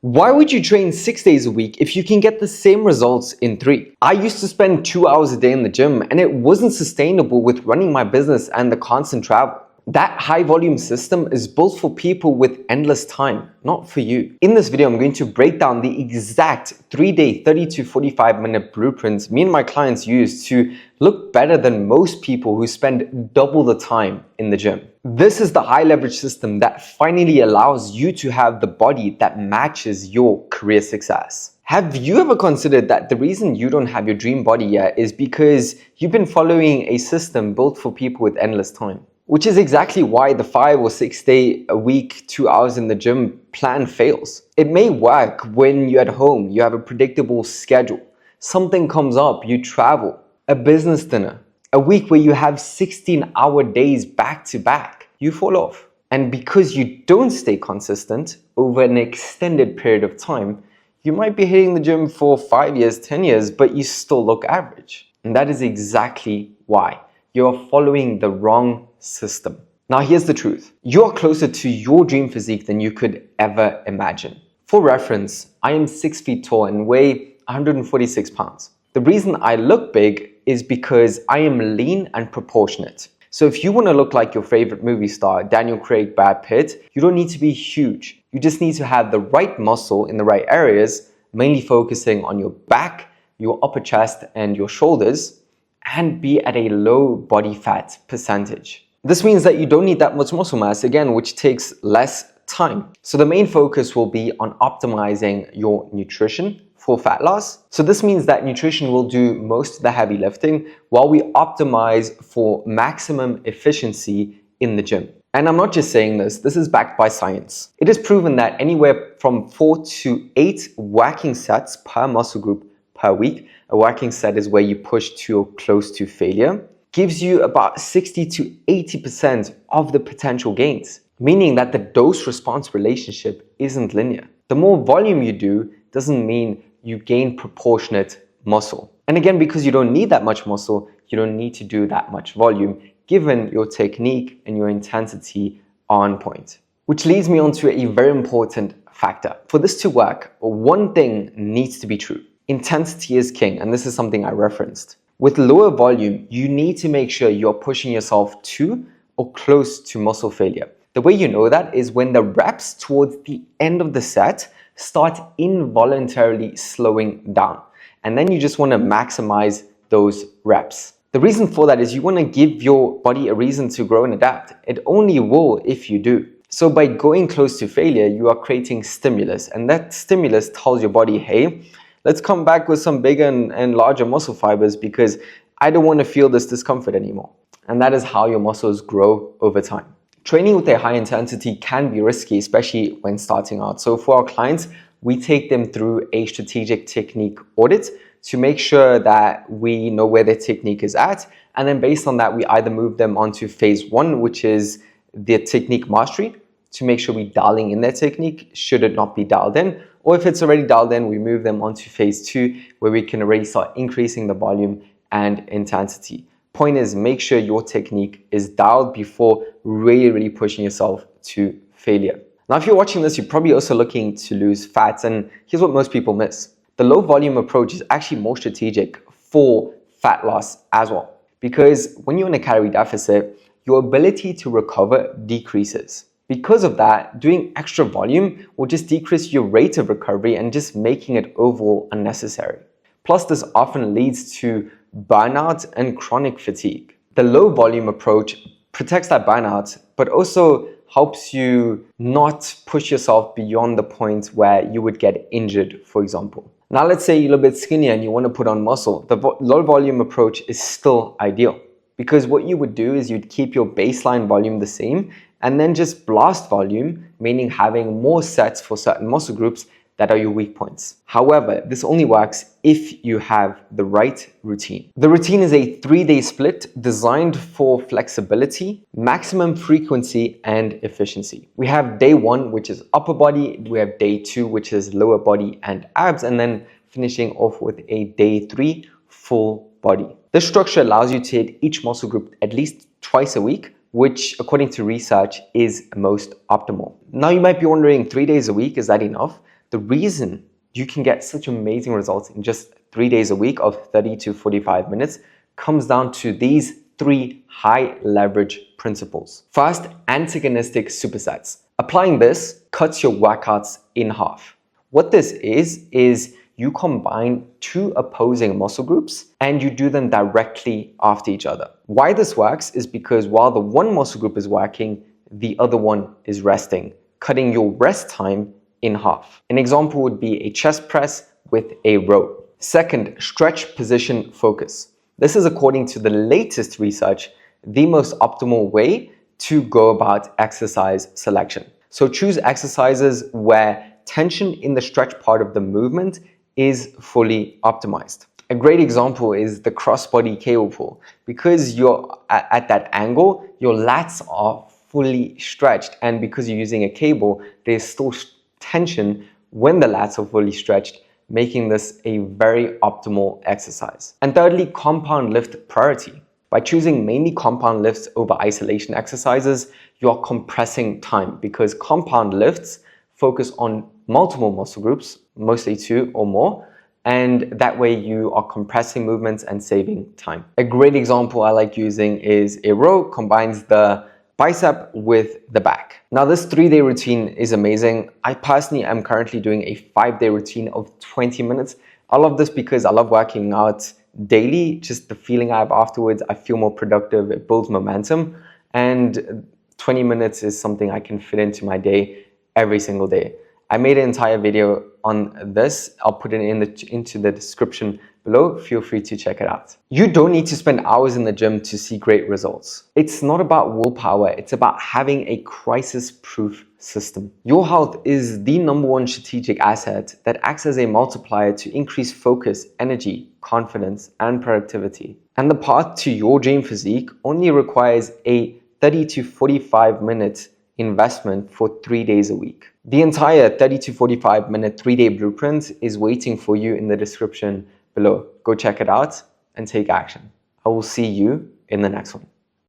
Why would you train 6 days a week if you can get the same results in 3? I used to spend 2 hours a day in the gym and it wasn't sustainable with running my business and the constant travel. That high volume system is built for people with endless time, not for you. In this video, I'm going to break down the exact 3-day, 30 to 45-minute blueprints me and my clients use to look better than most people who spend double the time in the gym. This is the high leverage system that finally allows you to have the body that matches your career success. Have you ever considered that the reason you don't have your dream body yet is because you've been following a system built for people with endless time? Which is exactly why the 5 or 6 day a week, 2 hours in the gym plan fails. It may work when you're at home, you have a predictable schedule. Something comes up, you travel, a business dinner, a week where you have 16-hour days back to back, you fall off. And because you don't stay consistent over an extended period of time, you might be hitting the gym for 5 years, 10 years, but you still look average. And that is exactly why you're following the wrong system. Now here's the truth. You're closer to your dream physique than you could ever imagine. For reference, I am 6 feet tall and weigh 146 pounds. The reason I look big is because I am lean and proportionate. So if you want to look like your favorite movie star, Daniel Craig, Brad Pitt, you don't need to be huge. You just need to have the right muscle in the right areas, mainly focusing on your back, your upper chest, and your shoulders, and be at a low body fat percentage. This means that you don't need that much muscle mass, again, which takes less time. So the main focus will be on optimizing your nutrition for fat loss. So this means that nutrition will do most of the heavy lifting while we optimize for maximum efficiency in the gym. And I'm not just saying this is backed by science. It is proven that anywhere from 4 to 8 working sets per muscle group per week, a working set is where you push to or close to failure, gives you about 60 to 80% of the potential gains, meaning that the dose-response relationship isn't linear. The more volume you do doesn't mean you gain proportionate muscle. And again, because you don't need that much muscle, you don't need to do that much volume, given your technique and your intensity on point. Which leads me on to a very important factor. For this to work, one thing needs to be true. Intensity is king, and this is something I referenced. With lower volume, you need to make sure you're pushing yourself to or close to muscle failure. The way you know that is when the reps towards the end of the set start involuntarily slowing down. And then you just want to maximize those reps. The reason for that is you want to give your body a reason to grow and adapt. It only will if you do. So by going close to failure, you are creating stimulus. And that stimulus tells your body, hey, let's come back with some bigger and larger muscle fibers because I don't want to feel this discomfort anymore. And that is how your muscles grow over time. Training with a high intensity can be risky, especially when starting out. So for our clients, we take them through a strategic technique audit to make sure that we know where their technique is at. And then based on that, we either move them onto phase 1, which is their technique mastery, to make sure we're dialing in their technique should it not be dialed in. Or if it's already dialed in, we move them onto phase 2, where we can already start increasing the volume and intensity. Point is, make sure your technique is dialed before really pushing yourself to failure. Now, if you're watching this, you're probably also looking to lose fat, and here's what most people miss. The low volume approach is actually more strategic for fat loss as well. Because when you're in a calorie deficit, your ability to recover decreases. Because of that, doing extra volume will just decrease your rate of recovery and just making it overall unnecessary. Plus, this often leads to burnout and chronic fatigue. The low volume approach protects that burnout, but also helps you not push yourself beyond the point where you would get injured, for example. Now, let's say you're a little bit skinnier and you want to put on muscle. The low volume approach is still ideal because what you would do is you'd keep your baseline volume the same and then just blast volume, meaning having more sets for certain muscle groups that are your weak points. However, this only works if you have the right routine. The routine is a 3-day split designed for flexibility, maximum frequency, and efficiency. We have day 1, which is upper body. We have day 2, which is lower body and abs, and then finishing off with a day 3, full body. This structure allows you to hit each muscle group at least twice a week, which according to research is most optimal. Now you might be wondering, 3 days a week, is that enough? The reason you can get such amazing results in just 3 days a week of 30 to 45 minutes comes down to these 3 high leverage principles. First, antagonistic supersets. Applying this cuts your workouts in half. What this is you combine 2 opposing muscle groups and you do them directly after each other. Why this works is because while the one muscle group is working, the other one is resting, cutting your rest time in half. An example would be a chest press with a row. Second, stretch position focus. This is, according to the latest research, the most optimal way to go about exercise selection. So choose exercises where tension in the stretch part of the movement is fully optimized. A great example is the crossbody cable pull. Because you're at that angle, your lats are fully stretched, and because you're using a cable, there's still tension when the lats are fully stretched, making this a very optimal exercise. And thirdly, compound lift priority. By choosing mainly compound lifts over isolation exercises, you are compressing time because compound lifts focus on multiple muscle groups, mostly 2 or more, and that way you are compressing movements and saving time. A great example I like using is a row combines the bicep with the back. Now this 3-day routine is amazing. I personally am currently doing a 5-day routine of 20 minutes. I love this because I love working out daily. Just the feeling I have afterwards, I feel more productive, it builds momentum, and 20 minutes is something I can fit into my day every single day. I made an entire video on this. I'll put it into the description below. Feel free to check it out. You don't need to spend hours in the gym to see great results. It's not about willpower. It's about having a crisis-proof system. Your health is the #1 strategic asset that acts as a multiplier to increase focus, energy, confidence, and productivity. And the path to your dream physique only requires a 30 to 45 minute investment for 3 days a week. The entire 30 to 45 minute 3-day blueprint is waiting for you in the description below. Go check it out and take action. I will see you in the next one.